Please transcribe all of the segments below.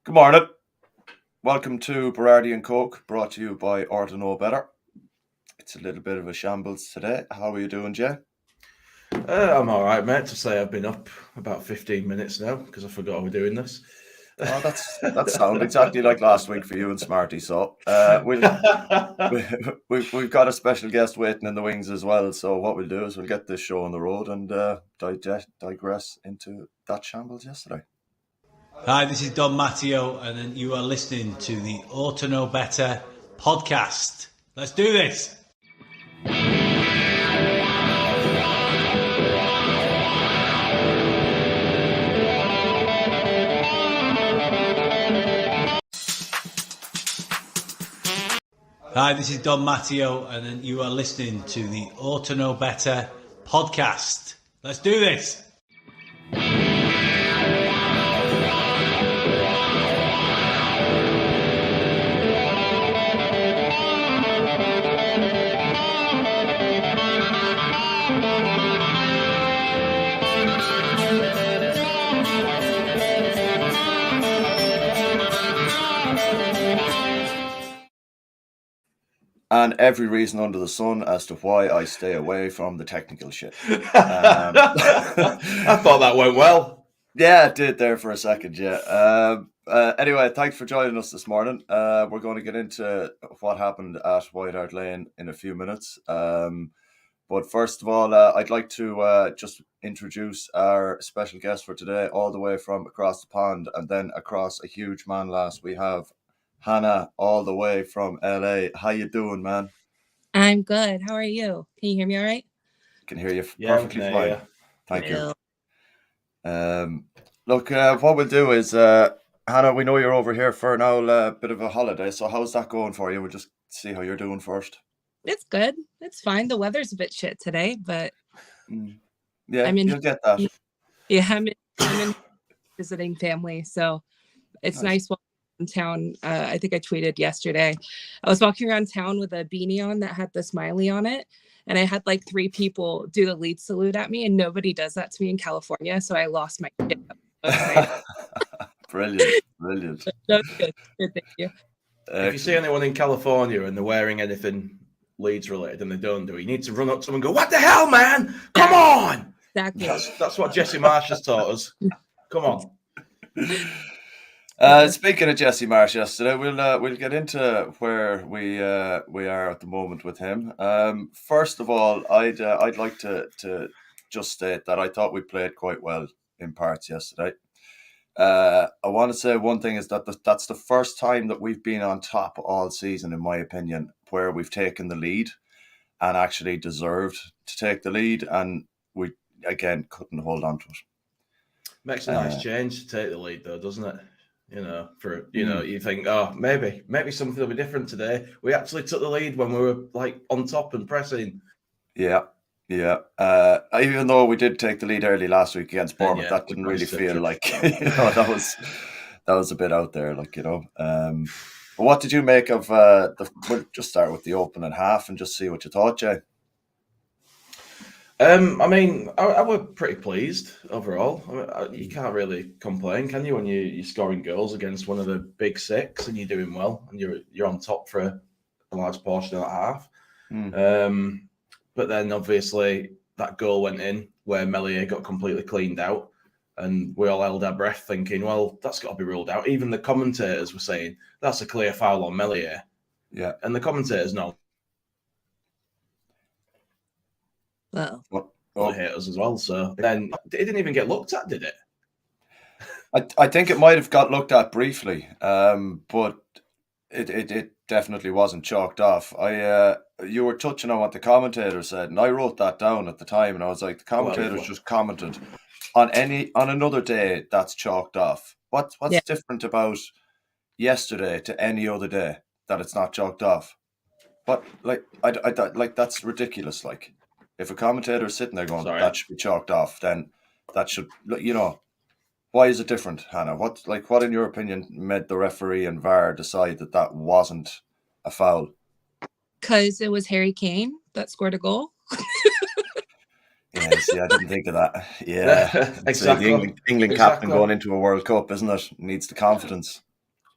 Good morning. Welcome to Berardi and Coke, brought to you by Or to Know Better. It's a little bit of a shambles today. How are you doing, Jay? I'm all right, mate. To say I've been up about 15 minutes now because I forgot we're doing this. Oh, that sounds exactly like last week for you and Smarty. So we've got a special guest waiting in the wings as well. So what we'll do is we'll get this show on the road and digress into that shambles yesterday. Hi, this is Don Matteo, and you are listening to the Or to Know Better podcast. Let's do this. Hi, this is Don Matteo, and you are listening to the Or to Know Better podcast. Let's do this. And every reason under the sun as to why I stay away from the technical shit. I thought that went well. Yeah, it did there for a second, yeah. Anyway, thanks for joining us this morning. We're going to get into what happened at White Hart Lane in a few minutes. But first of all, I'd like to just introduce our special guest for today, all the way from across the pond and then across a huge manlass. We have Hannah, all the way from LA. How you doing, man? I'm good. How are you? Can you hear me all right? Can hear you perfectly fine. Yeah. Thank you. Look, what we'll do is, Hannah, we know you're over here for now a bit of a holiday. So how's that going for you? We'll just see how you're doing first. It's good. It's fine. The weather's a bit shit today, but yeah, you'll get that. Yeah, I'm in visiting family, so it's nice walking around town. I think I tweeted yesterday. I was walking around town with a beanie on that had the smiley on it, and I had like 3 people do the lead salute at me, and nobody does that to me in California, so I lost my shit. Brilliant. That's good. Good, thank you. If you see anyone in California and they're wearing anything Leeds related and they don't do it, you need to run up to them and go, "What the hell, man? Come on!" Exactly. That's what Jesse Marsh has taught us. Come on. Speaking of Jesse Marsh yesterday, we'll get into where we are at the moment with him. First of all, I'd like to just state that I thought we played quite well in parts yesterday. I want to say one thing is that that's the first time that we've been on top all season, in my opinion, where we've taken the lead and actually deserved to take the lead, and we again couldn't hold on to it. Makes a nice change to take the lead, though, doesn't it? You think, oh, maybe something will be different today. We actually took the lead when we were like on top and pressing. Yeah. Even though we did take the lead early last week against Bournemouth, that didn't really feel like that was a bit out there, But what did you make of we'll just start with the opening half and just see what you thought, Jay. I was pretty pleased overall. You can't really complain, can you, when you're scoring goals against one of the big 6 and you're doing well and you're on top for a large portion of that half. But then obviously that goal went in where Meslier got completely cleaned out, and we all held our breath thinking, well, that's got to be ruled out. Even the commentators were saying that's a clear foul on Meslier. Yeah, and the commentators know. Well, hit us as well. So then it didn't even get looked at, did it? I think it might have got looked at briefly, but it definitely wasn't chalked off. You were touching on what the commentator said, and I wrote that down at the time, and I was like, the commentators just commented on another day that's chalked off. What's different about yesterday to any other day that it's not chalked off? But I that's ridiculous. Like, if a commentator is sitting there going, that should be chalked off, then that should, why is it different, Hannah? What in your opinion made the referee and VAR decide that wasn't a foul? Because it was Harry Kane that scored a goal. Yeah, see, I didn't think of that. Yeah, exactly. The England captain going into a World Cup, isn't it? Needs the confidence.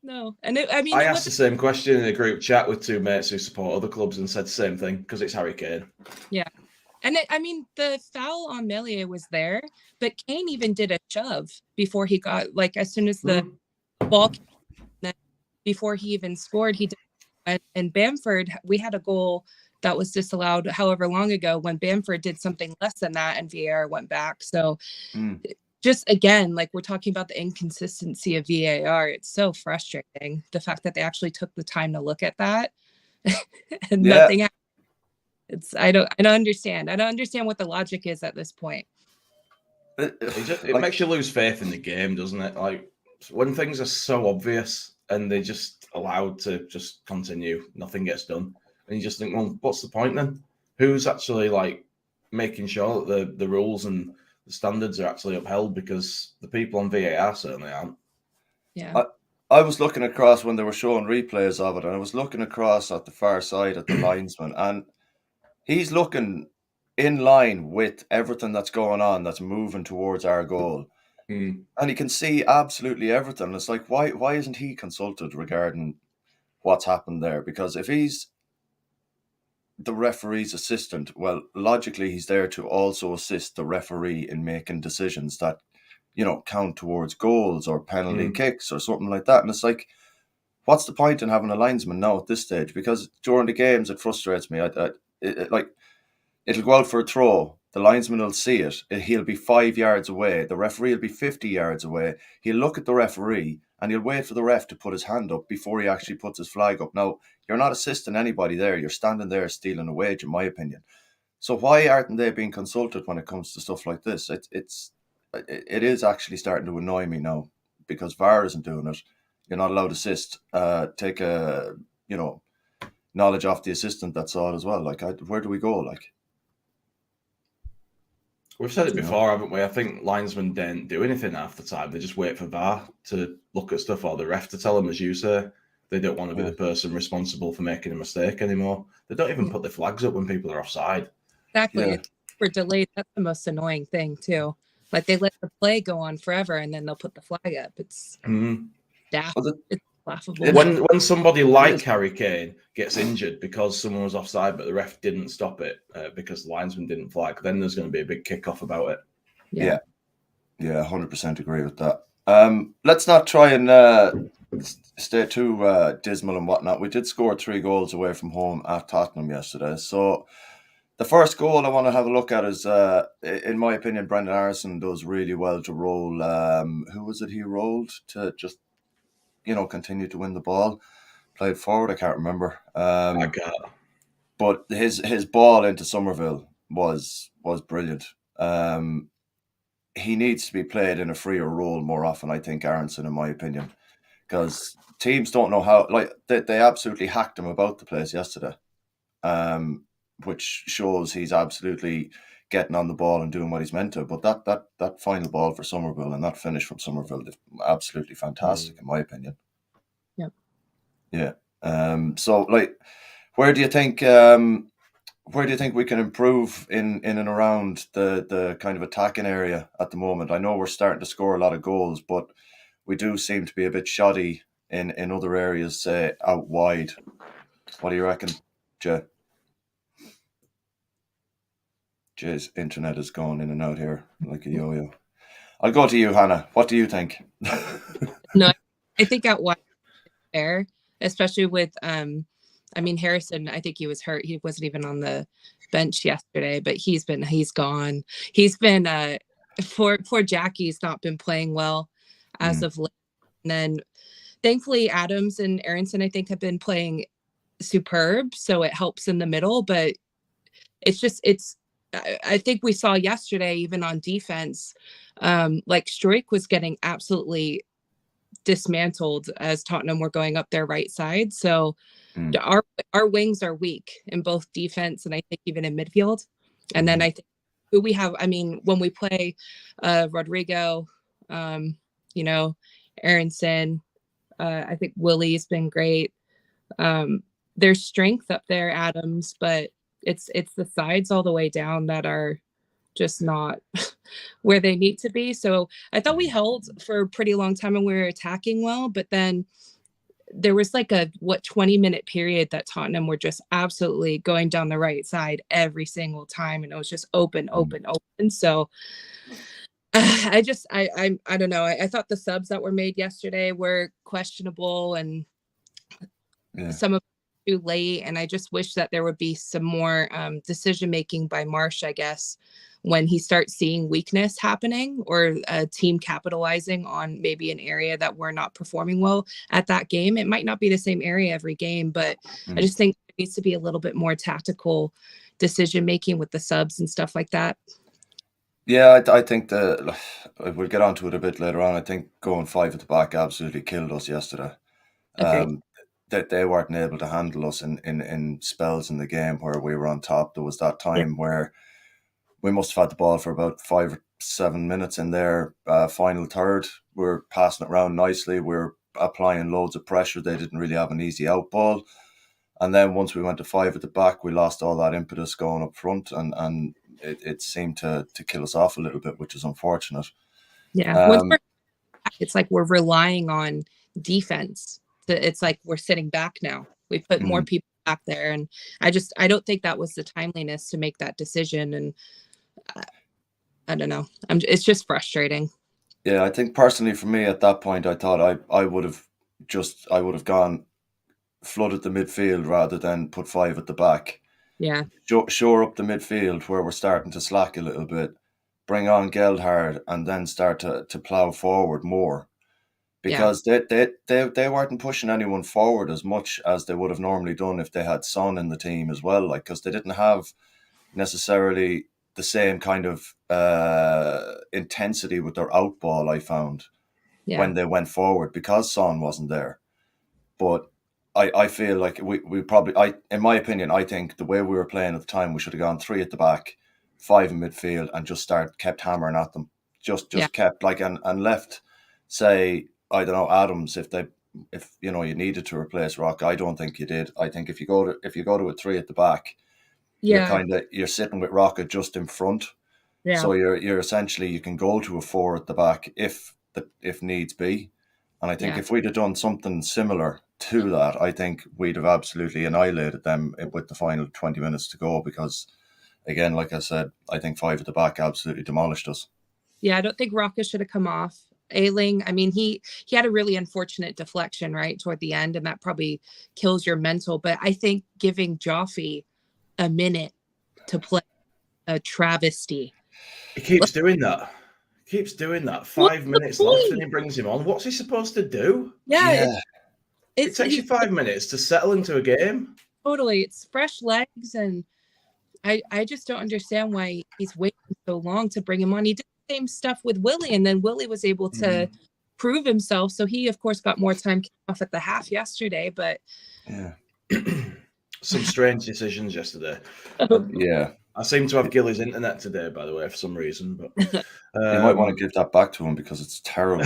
No. And I mean, I it asked was the same question in a group chat with two mates who support other clubs and said the same thing because it's Harry Kane. yeah. And I mean, the foul on Melia was there, but Kane even did a shove before he got, like, as soon as the ball came in, before he even scored, he did. And Bamford, we had a goal that was disallowed however long ago when Bamford did something less than that and VAR went back. So just again, like we're talking about the inconsistency of VAR, it's so frustrating. The fact that they actually took the time to look at that and nothing happened. I don't understand. I don't understand what the logic is at this point. It makes you lose faith in the game, doesn't it? Like when things are so obvious and they're just allowed to just continue, nothing gets done, and you just think, well, what's the point then? Who's actually like making sure that the rules and the standards are actually upheld? Because the people on VAR certainly aren't. Yeah. I was looking across when they were showing replays of it, and I was looking across at the far side at the linesman, and he's looking in line with everything that's going on that's moving towards our goal. And he can see absolutely everything. It's like, why isn't he consulted regarding what's happened there? Because if he's the referee's assistant, well, logically he's there to also assist the referee in making decisions that, count towards goals or penalty kicks or something like that. And it's like, what's the point in having a linesman now at this stage? Because during the games, it frustrates me. It'll go out for a throw. The linesman will see it. He'll be 5 yards away. The referee will be 50 yards away. He'll look at the referee and he'll wait for the ref to put his hand up before he actually puts his flag up. Now, you're not assisting anybody there. You're standing there stealing a wage, in my opinion. So why aren't they being consulted when it comes to stuff like this? It is actually starting to annoy me now because VAR isn't doing it. You're not allowed to assist. Take knowledge off the assistant. That's all as well. Like, where do we go? Like. We've said it before, haven't we? I think linesmen don't do anything half the time. They just wait for VAR to look at stuff or the ref to tell them, as you say. They don't want to be the person responsible for making a mistake anymore. They don't even put the flags up when people are offside. Exactly. Yeah. For delayed, that's the most annoying thing, too. Like, they let the play go on forever, and then they'll put the flag up. It's daft. It's laughable. When somebody like Harry Kane gets injured because someone was offside, but the ref didn't stop it because the linesman didn't flag, then there's going to be a big kick-off about it. Yeah, 100% agree with that. Let's not try and stay too dismal and whatnot. We did score 3 goals away from home at Tottenham yesterday. So the first goal I want to have a look at is, in my opinion, Brendan Harrison does really well to roll. Who was it he rolled to just, continue to win the ball? Played forward, I can't remember. But his ball into Somerville was brilliant. He needs to be played in a freer role more often, I think, Aronson, in my opinion. Because teams don't know how, like, they absolutely hacked him about the place yesterday. Which shows he's absolutely getting on the ball and doing what he's meant to. But that final ball for Somerville and that finish from Somerville is absolutely fantastic, in my opinion. Yep. Yeah. So, like, where do you think we can improve in and around the kind of attacking area at the moment? I know we're starting to score a lot of goals, but we do seem to be a bit shoddy in other areas, say out wide. What do you reckon, Jay? Jay's internet is going in and out here like a yo-yo. I'll go to you, Hannah. What do you think? No, I think out wide fair, especially with Harrison, I think he was hurt. He wasn't even on the bench yesterday, but he's gone. He's been for Jackie's not been playing well as of late. And then thankfully Adams and Aronson, I think, have been playing superb. So it helps in the middle, but I think we saw yesterday, even on defense, like Struijk was getting absolutely dismantled as Tottenham were going up their right side. So our wings are weak in both defense and I think even in midfield. And then I think who we have, when we play Rodrigo, Aronson, I think Willie's been great. There's strength up there, Adams, but it's the sides all the way down that are just not where they need to be. So I thought we held for a pretty long time and we were attacking well, but then there was like a 20-minute period that Tottenham were just absolutely going down the right side every single time, and it was just open, open, open. So I don't know. I thought the subs that were made yesterday were questionable, and some of them too late. And I just wish that there would be some more decision making by Marsh, I guess, when he starts seeing weakness happening or a team capitalizing on maybe an area that we're not performing well at that game. It might not be the same area every game, but I just think there needs to be a little bit more tactical decision making with the subs and stuff like that. Yeah, I think we'll get onto it a bit later on. I think going 5 at the back absolutely killed us yesterday. That they weren't able to handle us in spells in the game where we were on top. There was that time where we must have had the ball for about 5 or 7 minutes in their final third. We were passing it around nicely. We were applying loads of pressure. They didn't really have an easy out ball. And then once we went to 5 at the back, we lost all that impetus going up front, and it seemed to kill us off a little bit, which is unfortunate. Yeah. It's like we're relying on defense. It's like we're sitting back now. We put more people back there, and I don't think that was the timeliness to make that decision. And I don't know. It's just frustrating. Yeah, I think personally for me at that point, I thought I would have gone flooded the midfield rather than put 5 at the back. Yeah. Shore up the midfield where we're starting to slack a little bit. Bring on Geldhard and then start to plough forward more. Because they weren't pushing anyone forward as much as they would have normally done if they had Son in the team as well. Like, because they didn't have necessarily the same kind of intensity with their out ball, I found, when they went forward, because Son wasn't there. But I feel like we probably, in my opinion, I think the way we were playing at the time, we should have gone 3 at the back, 5 in midfield, and just kept hammering at them. Just kept and left, say, I don't know, Adams, if you needed to replace Rock. I don't think you did. I think if you go to a 3 at the back, you're sitting with Rocket just in front. Yeah. So you're essentially, you can go to a 4 at the back if needs be. And I think if we'd have done something similar to that, I think we'd have absolutely annihilated them with the final 20 minutes to go, because again, like I said, I think 5 at the back absolutely demolished us. Yeah, I don't think Rocket should have come off. Ailing, I mean, he had a really unfortunate deflection right toward the end, and that probably kills your mental. But I think giving Joffrey a minute to play a travesty. He keeps doing that. 5 minutes left, and he brings him on. What's he supposed to do? Yeah. It takes you 5 minutes to settle into a game. Totally. It's fresh legs, and I just don't understand why he's waiting so long to bring him on. He did the same stuff with Willie, and then Willie was able to prove himself. So he, of course, got more time off at the half yesterday. But some strange decisions yesterday. Yeah. I seem to have Gilly's internet today, by the way, for some reason. But you might want to give that back to him because it's terrible.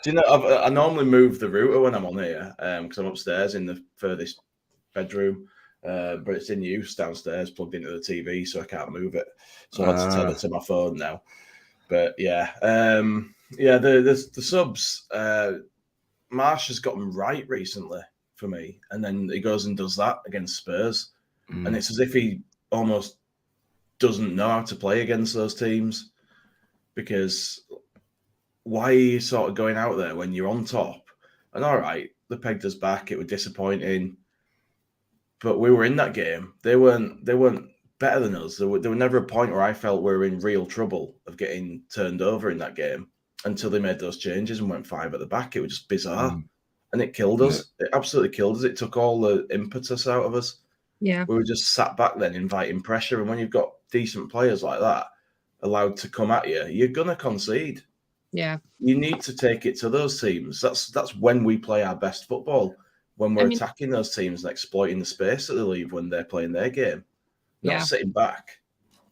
Do you know, I normally move the router when I'm on here because I'm upstairs in the furthest bedroom, but it's in use downstairs, plugged into the TV, so I can't move it. So I had to tell it to my phone now. But the subs. Marsh has gotten right recently for me, and then he goes and does that against Spurs. And it's as if he almost doesn't know how to play against those teams, because why are you sort of going out there when you're on top? And all right, they pegged us back. It was disappointing, but we were in that game. They weren't better than us. There were never a point where I felt we were in real trouble of getting turned over in that game until they made those changes and went 5 at the back. It was just bizarre, and it killed us. It absolutely killed us. It took all the impetus out of us. Yeah, we were just sat back then inviting pressure. And when you've got decent players like that allowed to come at you, you're going to concede. Yeah. You need to take it to those teams. That's when we play our best football, when we're attacking those teams and exploiting the space that they leave when they're playing their game, not sitting back.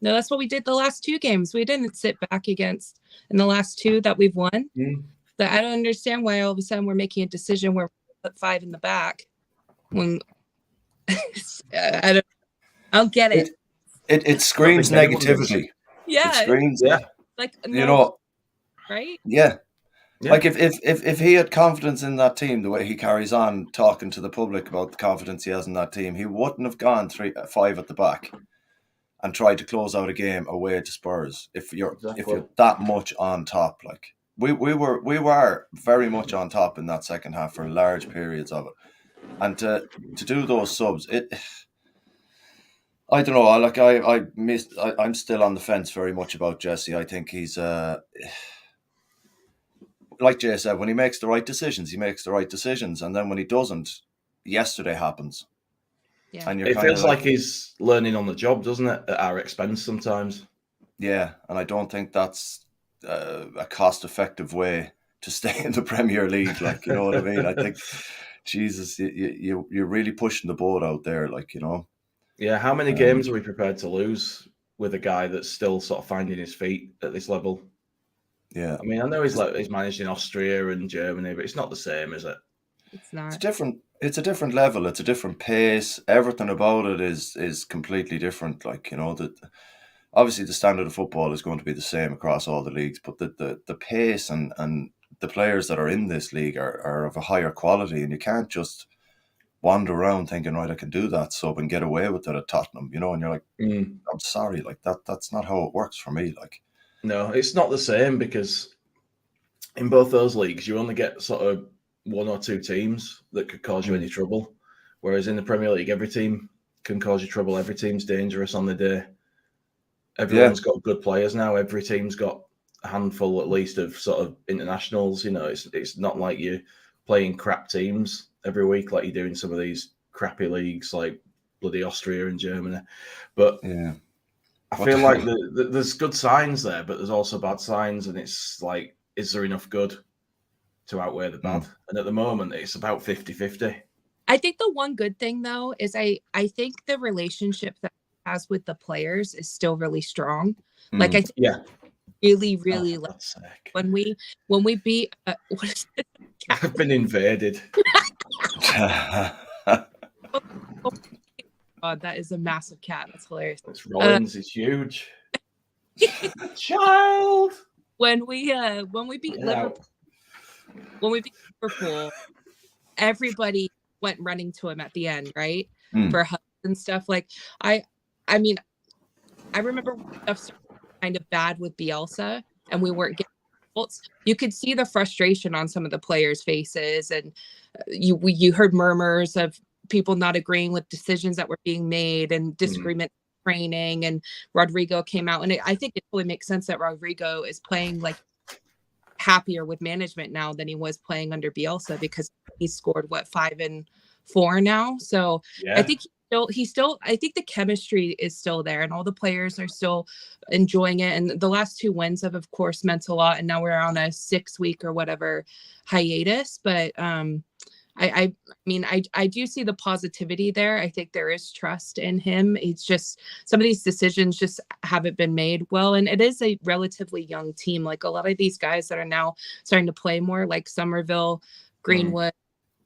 No, that's what we did the last 2 games. We didn't sit back against in the last 2 that we've won. But I don't understand why all of a sudden we're making a decision where we put 5 in the back when I don't get it. It screams negativity. Yeah. It screams, like right? Yeah. Yeah, Like if he had confidence in that team, the way he carries on talking to the public about the confidence he has in that team, he wouldn't have gone 3-5 at the back and tried to close out a game away to Spurs. If exactly. you're that much on top, like we were very much on top in that second half for large periods of it, and to do those subs, I don't know. I'm still on the fence very much about Jesse. I think he's like Jay said, when he makes the right decisions, he makes the right decisions, and then when he doesn't, yesterday happens, Yeah. and you're It kind of feels like, like he's learning on the job, doesn't it? At our expense sometimes. yeah. And I don't think that's a cost-effective way to stay in the Premier League. Like, you know what I mean? I think, Jesus, you're really pushing the boat out there. Like, you know, Yeah, how many um, games are we prepared to lose with a guy that's still sort of finding his feet at this level? yeah. I mean, I know he's managed in Austria and Germany, but it's not the same, is it? It's It's not. different. It's a different level. It's a different pace. Everything about it is completely different. Like, you know, that obviously the standard of football is going to be the same across all the leagues, but the pace and the players that are in this league are of a higher quality, and you can't just wander around thinking, right, I can do that sub and get away with it at Tottenham, you know, and you're like, Mm. I'm sorry, like that's not how it works for me. Like, No, it's not the same because in both those leagues, you only get sort of one or two teams that could cause you mm, any trouble. Whereas in the Premier League, every team can cause you trouble. Every team's dangerous on the day. yeah, Everyone's got good players now. Every team's got a handful at least of sort of internationals. You know, it's not like you're playing crap teams every week like you do in some of these crappy leagues like bloody Austria and Germany. But yeah. I What the feel like hell? there's good signs there, but there's also bad signs, and it's like, is there enough good to outweigh the bad? Mm, And at the moment, it's about 50-50. I think the one good thing though is I think the relationship that he has with the players is still really strong. Like I mm. think Yeah. really Oh, really for like God's sake. when we beat what is it? Cat? I've been invaded. Oh, oh God, that is a massive cat. That's hilarious. It's Rollins is huge. Child. When we beat Get Liverpool out. when we beat Liverpool, everybody went running to him at the end, right? Mm, For hugs and stuff. Like I I mean, I remember when stuff started kind of bad with Bielsa and we weren't getting results. You could see the frustration on some of the players' faces, and you heard murmurs of people not agreeing with decisions that were being made and Mm, disagreement training. And Rodrigo came out, and I think it totally makes sense that Rodrigo is playing like happier with management now than he was playing under Bielsa because he scored what 5 and 4 now. So I yeah. think he still I think the chemistry is still there and all the players are still enjoying it. And the last 2 wins have of course meant a lot. And now we're on a 6 week or whatever hiatus. But I mean I do see the positivity there. I think there is trust in him. It's just some of these decisions just haven't been made well. And it is a relatively young team. Like a lot of these guys that are now starting to play more, like Somerville, Mm. Greenwood,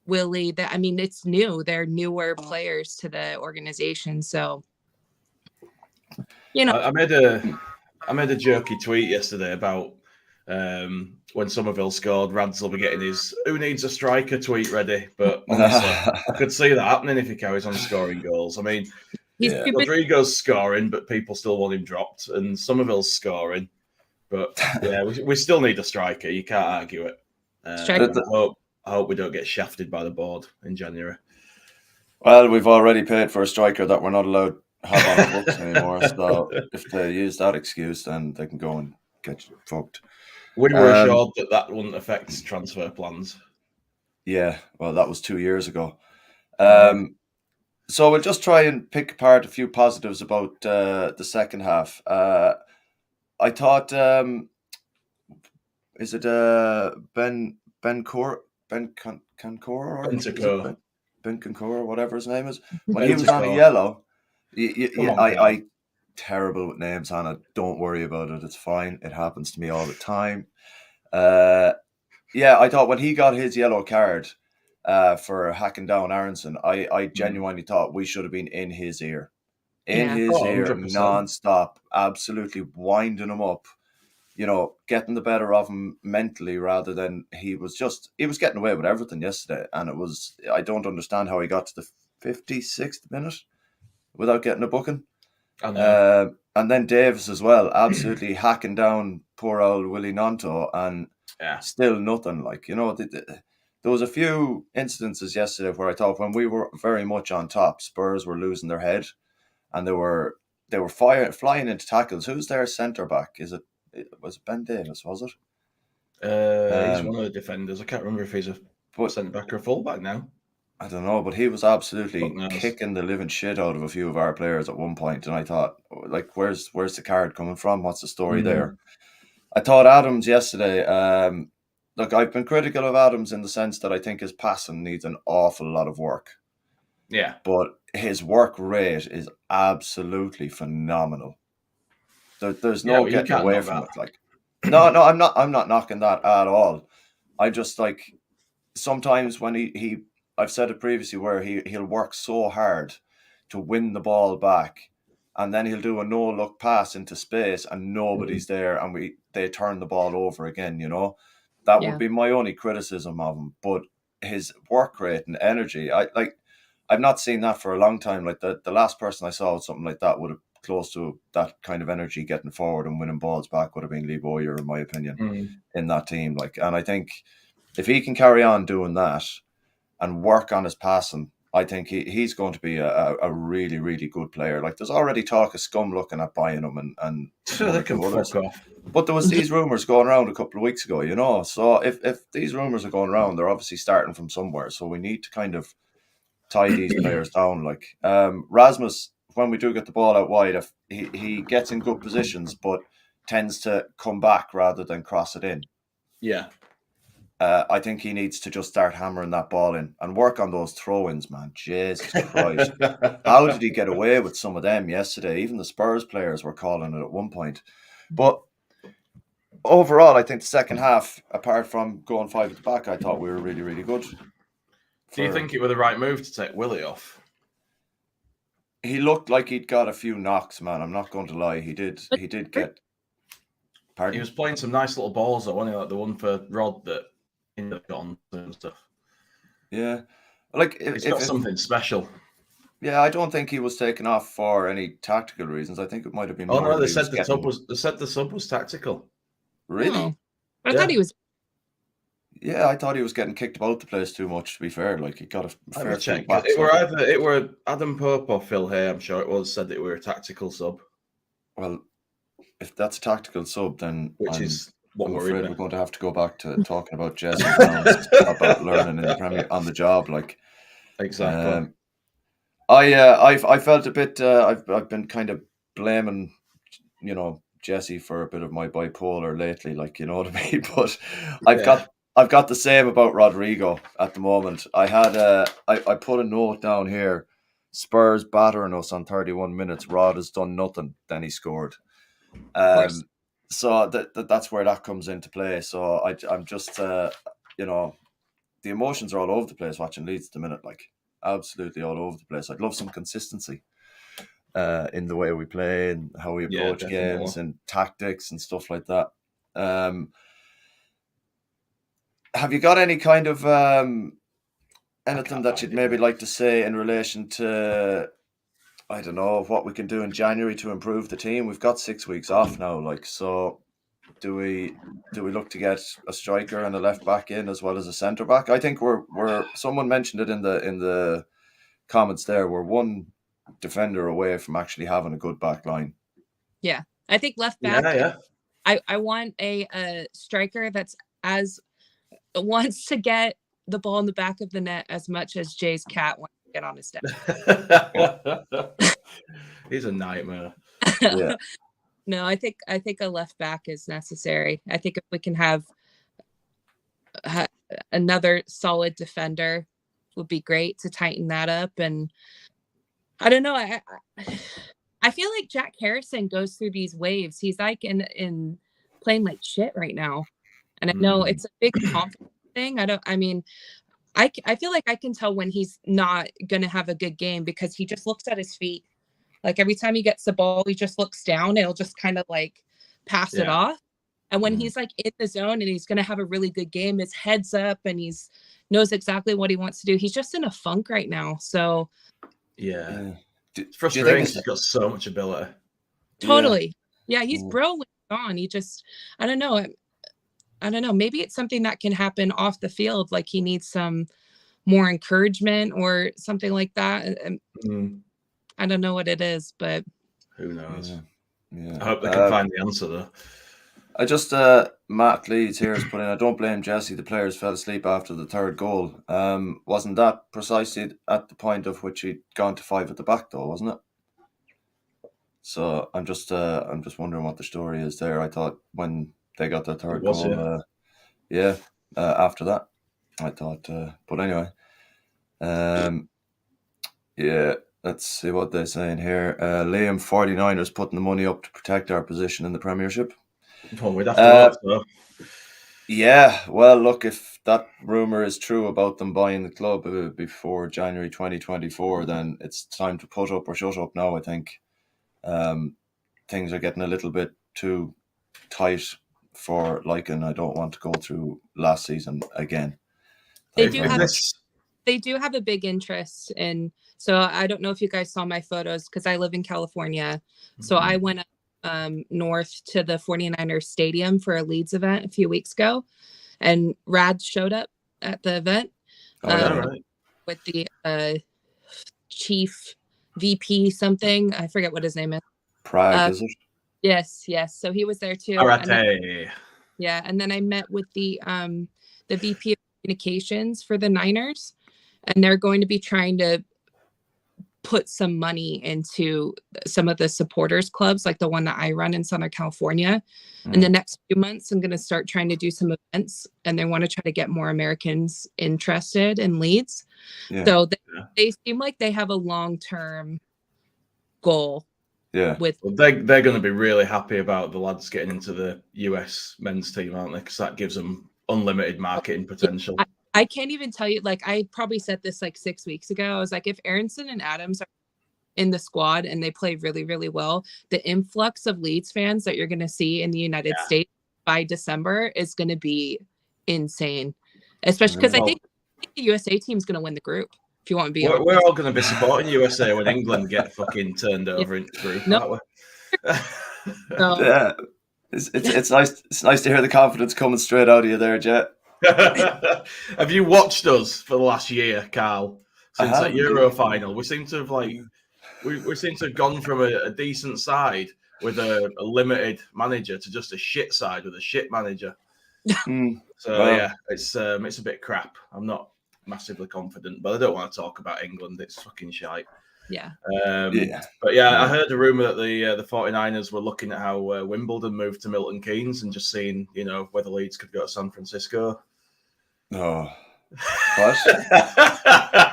Willie, that I mean, it's new. They're newer players to the organization. So, you know, I made a jokey tweet yesterday about when Somerville scored, Rads will be getting his "Who needs a striker" tweet ready. But honestly, I could see that happening if he carries on scoring goals. I mean, he's yeah. too busy. Rodrigo's scoring, but people still want him dropped, and Somerville's scoring. But yeah, we still need a striker. You can't argue it. Strike. And I hope we don't get shafted by the board in January. Well, we've already paid for a striker that we're not allowed to have on our books anymore. So if they use that excuse, then they can go and get fucked. We were Um, assured that that wouldn't affect transfer plans. yeah, well, that was 2 years ago. Yeah. So we'll just try and pick apart a few positives about the second half. I thought, is it Ben Cor Ben Cancor, or is it Bentacore. Ben Cancor, or whatever his name is? When he was on a Bentacore. yellow, Come on, I Carl. terrible with names, Hannah. Don't worry about it. It's fine. It happens to me all the time. Uh, yeah, I thought when he got his yellow card for hacking down Aronson, I Mm. genuinely thought we should have been in Yeah. his Oh, ear 100%. non-stop, absolutely winding him up. getting the better of him mentally rather than he was getting away with everything yesterday. And I don't understand how he got to the 56th minute without getting a booking. I know. And then Davis as well, absolutely hacking down poor old Willie Nonto, and still nothing. Like, there was a few incidences yesterday where I thought when we were very much on top, Spurs were losing their head, and they were flying into tackles. Who's their centre back? Was it Ben Davis? Was it? He's one of the defenders. I can't remember if he's a centre back or a full back now. I don't know, but he was absolutely kicking the living shit out of a few of our players at one point, and I thought, like, where's the card coming from? What's the story there? I thought Adams yesterday. Look, I've been critical of Adams in the sense that I think his passing needs an awful lot of work. Yeah, but his work rate is absolutely phenomenal. There's no getting away from it. Like, no, I'm not knocking that at all. I just, like, sometimes when he I've said it previously where he'll work so hard to win the ball back, and then he'll do a no-look pass into space and nobody's there, and they turn the ball over again, That would be my only criticism of him. But his work rate and energy, I've not seen that for a long time. Like, the last person I saw with something like that would have close to that kind of energy getting forward and winning balls back would have been Lee Bowyer, in my opinion, in that team. Like, and I think if he can carry on doing that and work on his passing, I think he's going to be a really, really good player. Like, there's already talk of Scum looking at buying him and they can fuck off. But there was these rumours going around a couple of weeks ago, So if these rumours are going around, they're obviously starting from somewhere. So we need to kind of tie these players down. Like, Rasmus, when we do get the ball out wide, if he gets in good positions, but tends to come back rather than cross it in. Yeah. I think he needs to just start hammering that ball in and work on those throw-ins, man. Jesus Christ. How did he get away with some of them yesterday? Even the Spurs players were calling it at one point. But overall, I think the second half, apart from going 5 at the back, I thought we were really, really good. Do you think it was the right move to take Willie off? He looked like he'd got a few knocks, man. I'm not going to lie. He did get... Pardon? He was playing some nice little balls, though, wasn't he? Like the one for Rod that ended up on and stuff. Yeah. Like, it's got something special. Yeah, I don't think he was taken off for any tactical reasons. I think it might have been. Oh no, they said the sub was tactical. Really? Oh, I thought he was. Yeah, I thought he was getting kicked about the place too much. To be fair, like, he got a fair check. It were Adam Pope or Phil Hay, I'm sure it was, said that it were a tactical sub. Well, if that's a tactical sub, then is what I'm afraid we're going to have to go back to talking about Jesse about learning in the Premier on the job. Like, exactly. I felt a bit. I've been kind of blaming, Jesse for a bit of my bipolar lately. Like, you know what I mean. But I've got the same about Rodrigo at the moment. I put a note down here. Spurs battering us on 31 minutes. Rod has done nothing. Then he scored. So that's where that comes into play. So I'm just the emotions are all over the place watching Leeds at the minute. Like, absolutely all over the place. I'd love some consistency in the way we play and how we approach games and tactics and stuff like that. Have you got any kind of anything that you'd maybe like to say in relation to, I don't know, what we can do in January to improve the team? We've got 6 weeks off now, like, so do we look to get a striker and a left back in as well as a centre back? I think we're someone mentioned it in the comments there. We're one defender away from actually having a good back line. Yeah, I think left back. Yeah. I want a striker that's wants to get the ball in the back of the net as much as Jay's cat wants to get on his deck. He's a nightmare. Yeah. No, I think a left back is necessary. I think if we can have another solid defender, would be great to tighten that up. And I don't know. I feel like Jack Harrison goes through these waves. He's like in playing like shit right now. And I know it's a big confidence thing. I feel like I can tell when he's not going to have a good game because he just looks at his feet. Like, every time he gets the ball, he just looks down. It'll just kind of like pass it off. And when he's like in the zone and he's going to have a really good game, his head's up and he's knows exactly what he wants to do. He's just in a funk right now. So yeah. Do It's you frustrating. think He's got so much ability. totally. Yeah, he's Mm. bro when he's on. He just, I don't know. I don't know. Maybe it's something that can happen off the field. Like he needs some more encouragement or something like that. I don't know what it is, but Who knows? Yeah. I hope they can find the answer though. I just Matt Leeds here is putting. I don't blame Jesse. The players fell asleep after the third goal. Wasn't that precisely at the point of which he'd gone to 5 at the back, though, wasn't it? So I'm just wondering what the story is there. I thought when they got their third was, goal, after that, I thought. But anyway, yeah. Let's see what they're saying here. Liam 49ers putting the money up to protect our position in the Premiership. Well, we'd have to hope so. Yeah, well, look, if that rumor is true about them buying the club before January 2024, then it's time to put up or shut up now, I think. Things are getting a little bit too tight for Lycan. I don't want to go through last season again. they do have a big interest in. So I don't know if you guys saw my photos because I live in California. So I went north to the 49ers stadium for a Leeds event a few weeks ago, and Rad showed up at the event with the chief VP something. I forget what his name is. Prague, is it? Yes. So he was there too. And then I met with the VP of communications for the Niners, and they're going to be trying to put some money into some of the supporters clubs, like the one that I run in Southern California. In the next few months, I'm going to start trying to do some events, and they want to try to get more Americans interested in Leeds. Yeah. So they seem like they have a long-term goal. Yeah. They're going to be really happy about the lads getting into the US men's team, aren't they? Because that gives them unlimited marketing potential. I can't even tell you, like, I probably said this like 6 weeks ago. I was like, if Aronson and Adams are in the squad and they play really, really well, the influx of Leeds fans that you're going to see in the United States by December is going to be insane. Especially because I think the USA team's going to win the group. If you want to be honest. We're all going to be supporting USA when England get fucking turned over in the group, aren't we? Yeah. It's nice. It's nice to hear the confidence coming straight out of you there, Jet. Have you watched us for the last year, Carl? Since that Euro final, we seem to have we seem to have gone from a decent side with a limited manager to just a shit side with a shit manager. So it's a bit crap. I'm not massively confident, but I don't want to talk about England. It's fucking shite. Yeah. But I heard a rumor that the 49ers were looking at how Wimbledon moved to Milton Keynes and just seeing, whether Leeds could go to San Francisco. Oh, what?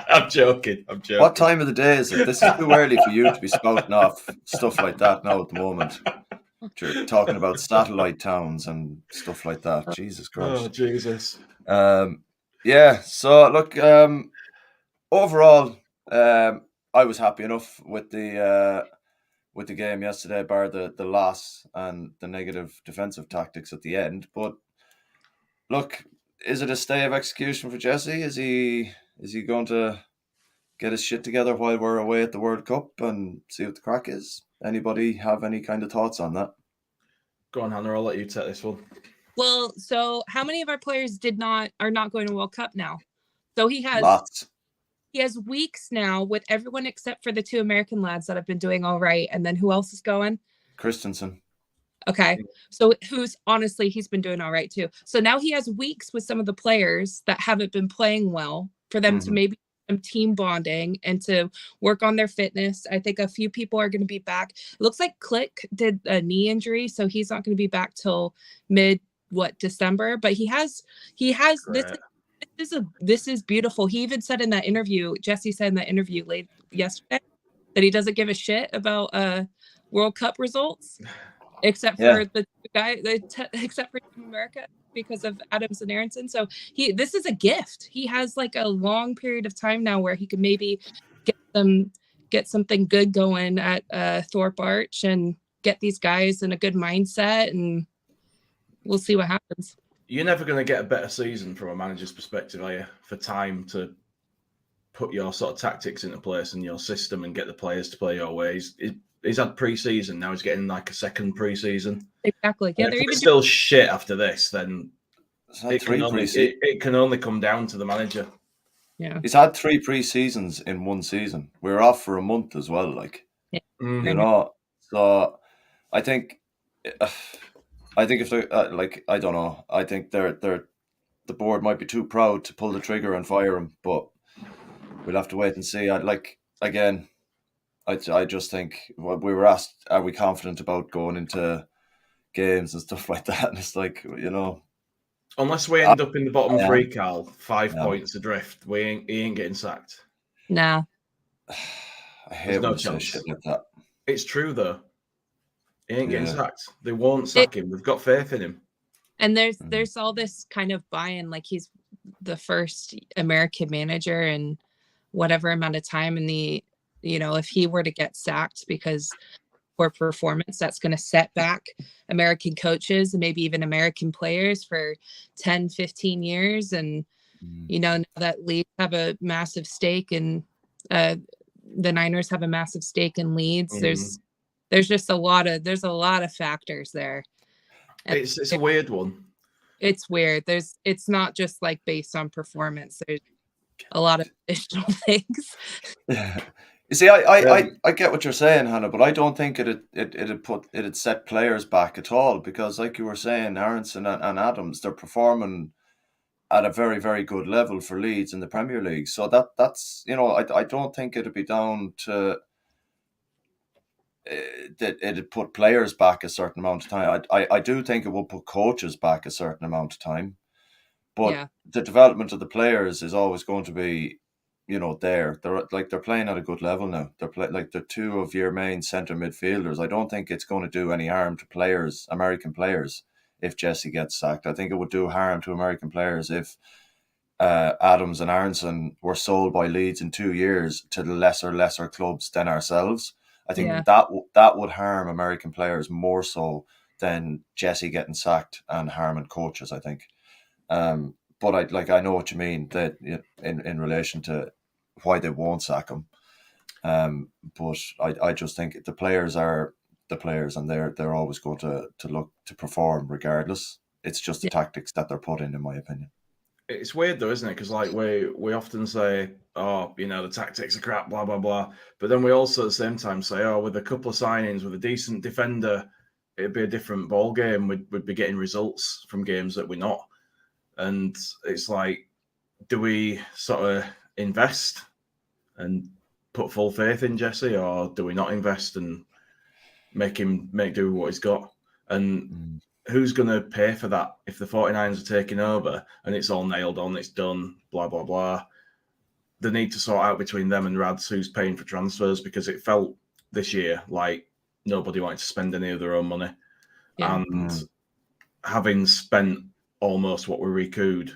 I'm joking. What time of the day is it? This is too early for you to be spouting off stuff like that now at the moment. You're talking about satellite towns and stuff like that. Jesus Christ. Oh, Jesus. So look, overall, I was happy enough with the game yesterday, bar the loss and the negative defensive tactics at the end. But look, is it a stay of execution for Jesse? Is he going to get his shit together while we're away at the World Cup and see what the crack is? Anybody have any kind of thoughts on that? Go on, Hannah. I'll let you take this one. Well, so how many of our players are not going to World Cup now? So he has lots. He has weeks now with everyone except for the 2 American lads that have been doing all right. And then who else is going? Christensen. Okay. So he's been doing all right too. So now he has weeks with some of the players that haven't been playing well for them to maybe some team bonding and to work on their fitness. I think a few people are going to be back. It looks like Click did a knee injury, so he's not going to be back till December, but he has this is beautiful. He even said in that interview, Jesse said in that interview late yesterday, that he doesn't give a shit about World Cup results, except for except for Team America because of Adams and Aronson. So this is a gift. He has like a long period of time now where he could maybe get something good going at Thorpe Arch and get these guys in a good mindset and we'll see what happens. You're never going to get a better season from a manager's perspective, are you? For time to put your sort of tactics into place and your system and get the players to play your ways. He's had pre-season, now he's getting like a second pre-season. Exactly. Yeah, And they're if even it's still shit after this, then He's had it can only come down to the manager. Yeah. He's had 3 pre-seasons in one season. We were off for a month as well, like, you know. So I think if they like, I don't know. I think the board might be too proud to pull the trigger and fire him, but we'll have to wait and see. I just think we were asked, are we confident about going into games and stuff like that? And it's like, unless we end up in the bottom 3, Carl, 5 Yeah. points adrift, he ain't getting sacked. Nah. I hate when they say shit like that. It's true though. He ain't getting sacked. They won't sack him. They've got faith in him. And there's all this kind of buy-in, like he's the first American manager in whatever amount of time, and if he were to get sacked because poor performance, that's going to set back American coaches and maybe even American players for 10, 15 years. And now that Leeds have a massive stake and the Niners have a massive stake in Leeds, there's just a lot of factors there. And it's a weird one. It's weird. It's not just like based on performance. There's a lot of additional things. Yeah. You see, I get what you're saying, Hannah, but I don't think it'd set players back at all, because, like you were saying, Aronson and Adams, they're performing at a very, very good level for Leeds in the Premier League. So that's I don't think it'd be down to that it'd put players back a certain amount of time. I do think it will put coaches back a certain amount of time, but the development of the players is always going to be, they're playing at a good level now. They're like the 2 of your main centre midfielders. I don't think it's going to do any harm to players, American players, if Jesse gets sacked. I think it would do harm to American players if Adams and Aronson were sold by Leeds in 2 years to the lesser clubs than ourselves. I think that would harm American players more so than Jesse getting sacked and harming coaches, I think. But I know what you mean, that in relation to why they won't sack him. But I just think the players are the players, and they're always going to look to perform regardless. It's just the tactics that they're put in my opinion. It's weird though, isn't it? Because like we often say, the tactics are crap, blah blah blah, but then we also at the same time say, with a couple of signings, with a decent defender, it'd be a different ball game. We'd be getting results from games that we're not. And it's like, do we sort of invest and put full faith in Jesse, or do we not invest and make do what he's got? And who's going to pay for that if the 49ers are taking over and it's all nailed on, it's done, blah, blah, blah? They need to sort out between them and Rads who's paying for transfers, because it felt this year like nobody wanted to spend any of their own money. Yeah. And having spent almost what we recouped,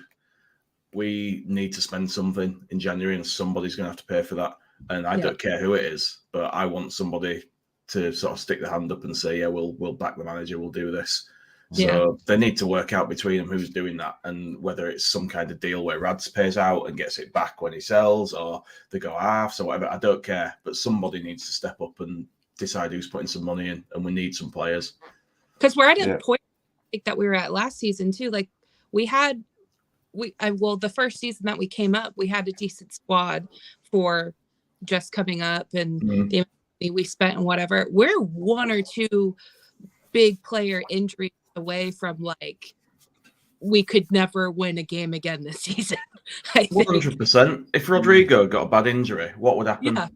we need to spend something in January, and somebody's going to have to pay for that. And I don't care who it is, but I want somebody to sort of stick their hand up and say, we'll back the manager, we'll do this. So they need to work out between them who's doing that, and whether it's some kind of deal where Rads pays out and gets it back when he sells, or they go halves or whatever. I don't care, but somebody needs to step up and decide who's putting some money in, and we need some players. Because we're at a point that we were at last season too. Like the first season that we came up, we had a decent squad for just coming up, and the money we spent and whatever. We're 1 or 2 big player injuries away from like we could never win a game again this season. 100%. If Rodrigo got a bad injury, what would happen? Yeah,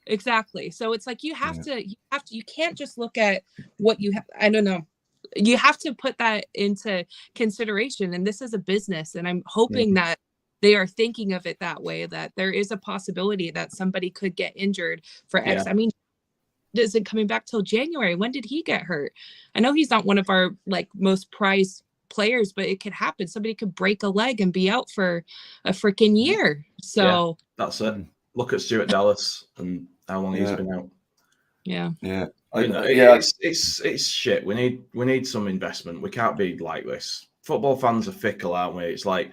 exactly. So it's like you can't just look at what you have. I don't know. You have to put that into consideration. And this is a business. And I'm hoping that they are thinking of it that way, that there is a possibility that somebody could get injured for X. I mean, isn't coming back till January. When did he get hurt? I know he's not one of our like most prized players, but it could happen. Somebody could break a leg and be out for a freaking year. So that's it. Look at Stuart Dallas and how long he's been out. Yeah. It's shit. We need some investment. We can't be like this. Football fans are fickle, aren't we? It's like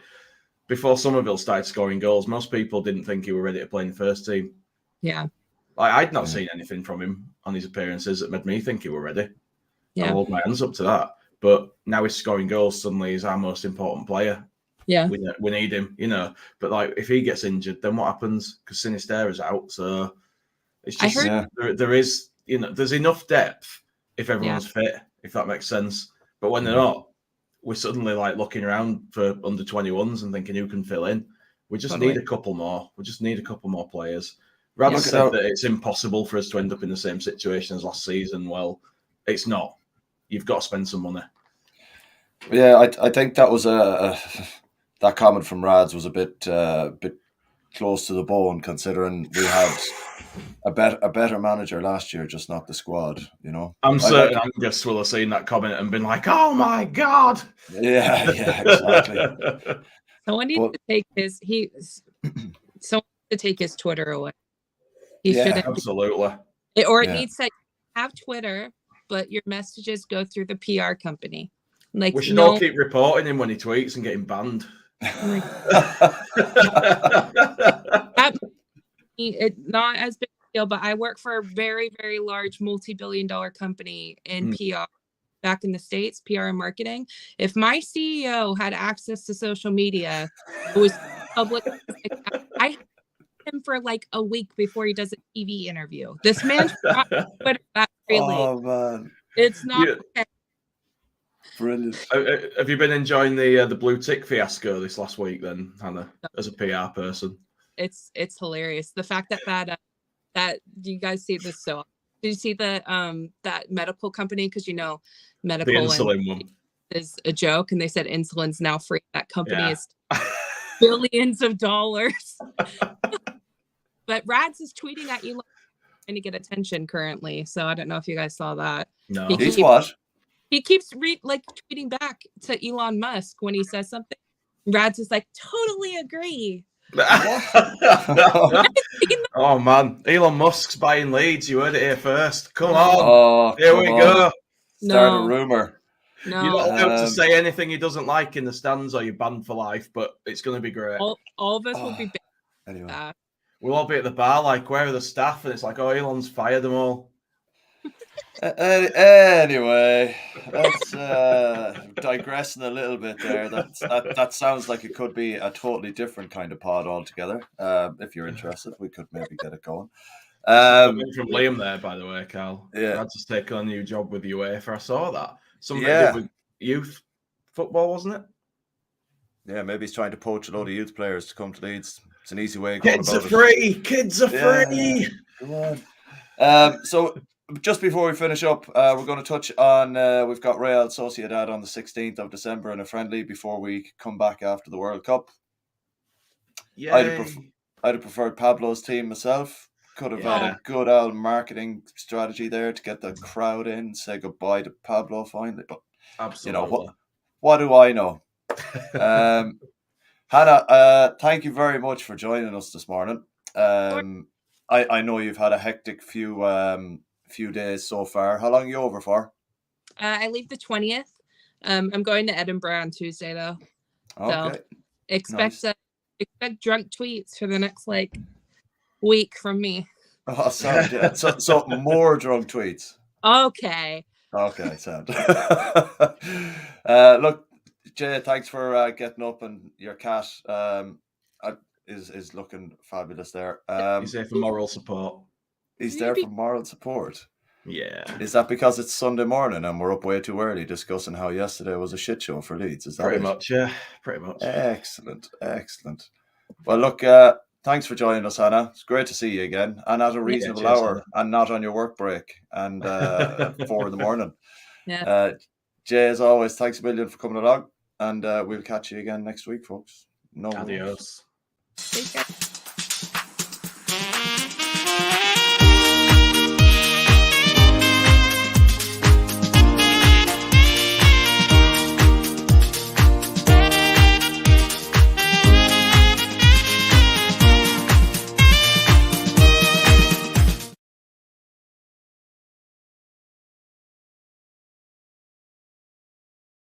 before Somerville started scoring goals, most people didn't think he were ready to play in the first team. Yeah. Like, I'd not seen anything from him on his appearances that made me think he were ready. Yeah. I'll hold my hands up to that. But now he's scoring goals. Suddenly, he's our most important player. Yeah. We need him, But like, if he gets injured, then what happens? Because Sinisterra's out, so it's just there is, there's enough depth if everyone's fit, if that makes sense. But when they're not, we're suddenly like looking around for under 21s and thinking who can fill in. We just need a couple more. We just need a couple more players. Rad said that it's impossible for us to end up in the same situation as last season. Well, it's not. You've got to spend some money. Yeah, I think that was that comment from Rads was a bit close to the bone, considering we had a better manager last year, just not the squad. I'm certain Angus will have seen that comment and been like, "Oh my god!" Yeah, exactly. Someone needs to take his Twitter away. He shouldn't. Absolutely. It needs to have Twitter, but your messages go through the PR company. Like, we should all keep reporting him when he tweets and get him banned. Not as big a deal, but I work for a very, very large multi-billion-dollar company in PR back in the States, PR and marketing. If my CEO had access to social media, it was public. I had him for like a week before he does a TV interview. This man should not Twitter that freely. Oh man, it's not okay. Brilliant. Have you been enjoying the blue tick fiasco this last week then, Hannah, as a PR person? It's hilarious. The fact that you guys see this, so did you see the that medical company, because medical the insulin one is a joke, and they said insulin's now free. That company is billions of dollars. But Rads is tweeting at Elon trying to get attention currently, so I don't know if you guys saw that. No. He's what? He keeps tweeting back to Elon Musk when he says something. Rads is like, totally agree. Oh man, Elon Musk's buying leads. You heard it here first. Come on, here we go. Start a rumor. No, you're not allowed to say anything he doesn't like in the stands, or you're banned for life. But it's going to be great. All of us will be banned. Anyway, we'll all be at the bar, like, where are the staff? And it's like, oh, Elon's fired them all. Anyway, let's digressing a little bit there. That sounds like it could be a totally different kind of pod altogether. If you're interested, we could maybe get it going. From Liam there, by the way, Carl. Yeah, I'd just taken on a new job with UEFA. I saw that. Something did with youth football, wasn't it? Yeah, maybe he's trying to poach a load of youth players to come to Leeds. It's an easy way of going about it. Kids are free. Come on. So just before we finish up, we're going to touch on we've got Real Sociedad on the 16th of December in a friendly before we come back after the World Cup. I'd have preferred Pablo's team myself. Could have had a good old marketing strategy there to get the crowd in, say goodbye to Pablo finally. But absolutely, what do I know? Hannah, thank you very much for joining us this morning. I know you've had a hectic few days so far. How long are you over for? I leave the 20th. I'm going to Edinburgh on Tuesday though. Okay. So expect drunk tweets for the next week from me. Oh, sound, yeah. So more drunk tweets. Okay, sound. Look, Jay, thanks for getting up, and your cat is looking fabulous there. He's there for moral support. He's there for moral support. Yeah. Is that because it's Sunday morning and we're up way too early discussing how yesterday was a shit show for Leeds? Is that pretty much? Yeah, pretty much. Excellent. Well, look, thanks for joining us, Hannah. It's great to see you again, and at a reasonable hour, and not on your work break and 4 a.m. Yeah. Jay, as always, thanks a million for coming along, and we'll catch you again next week, folks. Adios. Take care.